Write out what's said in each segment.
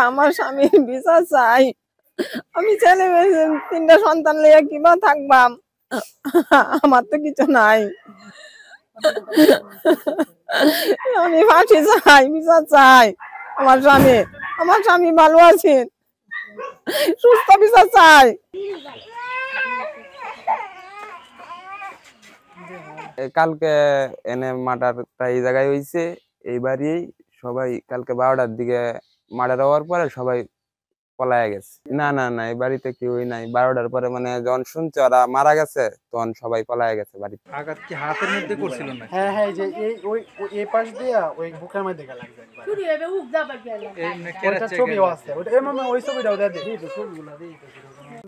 আমার স্বামীর বিচার চাই। আমি ছেলে মেয়ে 3টা সন্তান নিয়ে কিবা থাকবাম, আমার তো কিছু নাই। আমি ফাঁসি চাই, বিচার চাই। আমার স্বামী ভালো আছেন, সুস্থ বিচার চাই। কালকে এনে মার্ডারটা এই জায়গায় হয়েছে, এইবারই সবাই কালকে 12টার দিকে মার্ডার হওয়ার পরে সবাই পলায় গেছে। না না না, এই বাড়িতে কেউই নাই। 12টার পরে মানে যখন শুনছে ওরা মারা গেছে তখন সবাই পলায় গেছে বাড়িতে। আঘাত কি হাতের মধ্যে করছিল না? হ্যাঁ হ্যাঁ, যে এই পাশ দিয়ে ওই বুকের মধ্যে গেল একবার। ওইটা ছবিও আছে, ওইটা এমন ওই ছবিটাও দে।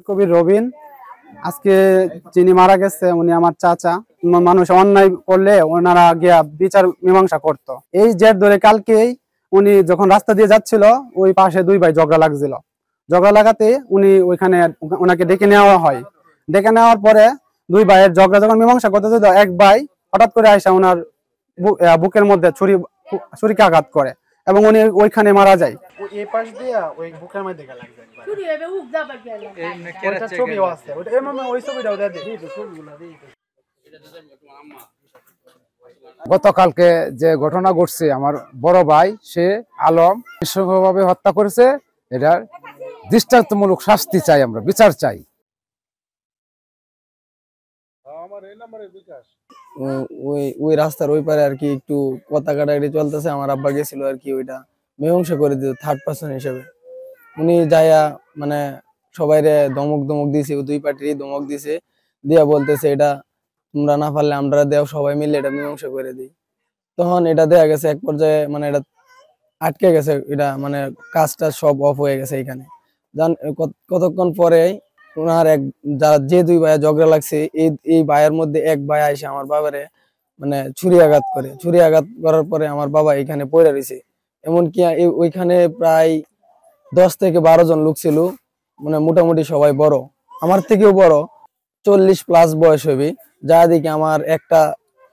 কবি রবিন, আজকে যিনি মারা গেছে উনি আমার চাচা। মানুষ অন্যায় করলে ওনারা গিয়া বিচার মীমাংসা করতো। এই জের ধরে কালকেই উনি যখন রাস্তা দিয়ে যাচ্ছিল, ওই পাশে 2 ভাই ঝগড়া লাগছিল। ঝগড়া লাগাতে উনি ওইখানে ওনাকে ডেকে নেওয়া হয়। ডেকে নেওয়ার পরে 2 ভাইয়ের ঝগড়া যখন মীমাংসা করতে যেত, এক ভাই হঠাৎ করে আইসা ওনার বুকের মধ্যে ছুরিকে আঘাত করে এবং উনি ওইখানে মারা যায়। এই পাশ দিয়ে ওই বুকের মধ্যে গেল একবার। ওইটা ছবিও আছে, ওইটা এমন ওই ছবিটাও দে। গতকালকে যে ঘটনা ঘটছে, আমার বড় ভাই সে আলম নৃশংসভাবে হত্যা করেছে। এটার দৃষ্টান্তমূলক শাস্তি চাই, আমরা বিচার চাই। ওই রাস্তার ওই পারে আর কি একটু কথা কাটাকাটি চলতেছে। আমার আব্বা গেছিল আর কি ওইটা মীমাংসা করে দিত থার্ড পার্সন হিসেবে। উনি যাইয়া মানে সবাইরে ধমক দিয়েছে, 2 পার্টিরই ধমক দিছে, দিয়া বলতেছে এটা তোমরা না পারলে আমরা দেও, সবাই মিলে এটা মীমাংসা করে দিই। তখন এটা দেয়া গেছে এক পর্যায়ে, মানে এটা আটকে গেছে, এটা মানে কাজটা সব অফ হয়ে গেছে এখানে। কতক্ষণ পরে ওনার যে 2 ভাইয়া ঝগড়া লাগছে, এই ভাইয়ের মধ্যে এক ভাই আইসে আমার বাবারে মানে ছুরি আঘাত করার পরে আমার বাবা এখানে পড়ে রয়েছে। এমনকি ওইখানে প্রায় 10 থেকে 12 জন লোক ছিল, মানে মোটামুটি সবাই বড়, আমার থেকেও বড়, 40+ বয়স হবে। যা দেখি আমার একটা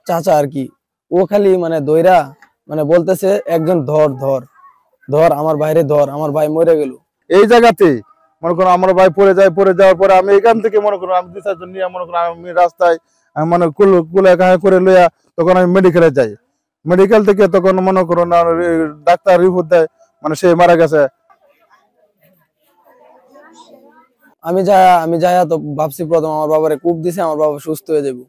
চাচা আর কি, ও খালি মানে দইরা মানে বলতেছে একজন ধর আমার বাইরে ধর, আমার ভাই মরে গেল। এই জায়গাতে মনে করো আমার ভাই পড়ে যাওয়ার পরে আমি এখান থেকে মনে করো আমি 2-4 জন নিয়ে মনে করো আমি রাস্তায় মানে কুলে করে লইয়া তখন আমি মেডিকেলে যাই। মেডিকেল থেকে তখন মনে করো না ডাক্তার রিপোর্ট দেয় মানে সে মারা গেছে। আমি যায়া তো ভাবছি প্রথম আমার বাবারে কূপ দিছে, আমার বাবা সুস্থ হয়ে যাবো।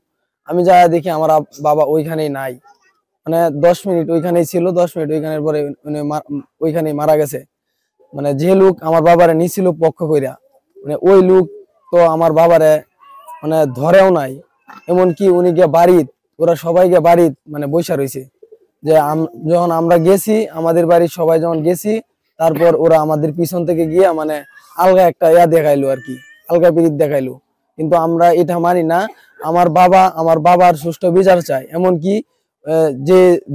আমি যায়া দেখি আমার বাবা ওইখানেই নাই, মানে 10 মিনিট ওইখানেই ছিল, 10 মিনিট ওইখানের পরে ওইখানেই মারা গেছে। মানে যে লোক আমার বাবারে নিছিল পক্ষ কইরা, মানে ওই লোক তো আমার বাবারে মানে ধরেও নাই। এমনকি উনি গিয়ে বাড়িত, ওরা সবাই গিয়ে বাড়িত মানে বৈশা রয়েছে। যে যখন আমরা গেছি, আমাদের বাড়ির সবাই যখন গেছি, তারপর ওরা আমাদের পিছন থেকে গিয়ে মানে আলগা একটা দেখাইলো আর কি, আলগা পিরিত দেখাইলো। কিন্তু আমরা এটা মানি না। আমার বাবার সুষ্ঠু বিচার চাই। এমনকি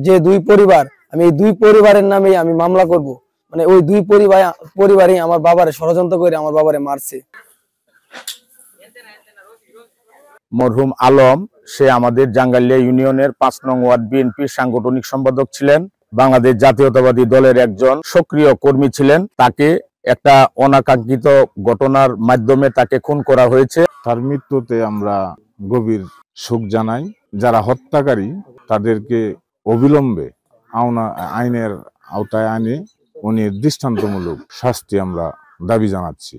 যে 2 পরিবার, আমি এই 2 পরিবারের নামেই আমি মামলা করব। মানে ওই 2 পরিবারই আমার বাবারে ষড়যন্ত্র করে আমার বাবারে মারছে। মরহুম আলম সে আমাদের জাঙ্গালিয়া ইউনিয়নের 5 নং ওয়ার্ড বিএনপির সাংগঠনিক সম্পাদক ছিলেন। বাংলাদেশ জাতীয়তাবাদী দলের একজন সক্রিয় কর্মী ছিলেন। তাকে একটা অনাকাঙ্ক্ষিত ঘটনার মাধ্যমে তাকে খুন করা হয়েছে। তার মৃত্যুতে আমরা গভীর শোক জানাই। যারা হত্যাকারী তাদেরকে অবিলম্বে আইনের আওতায় আনে উনি দৃষ্টান্তমূলক শাস্তি আমরা দাবি জানাচ্ছি।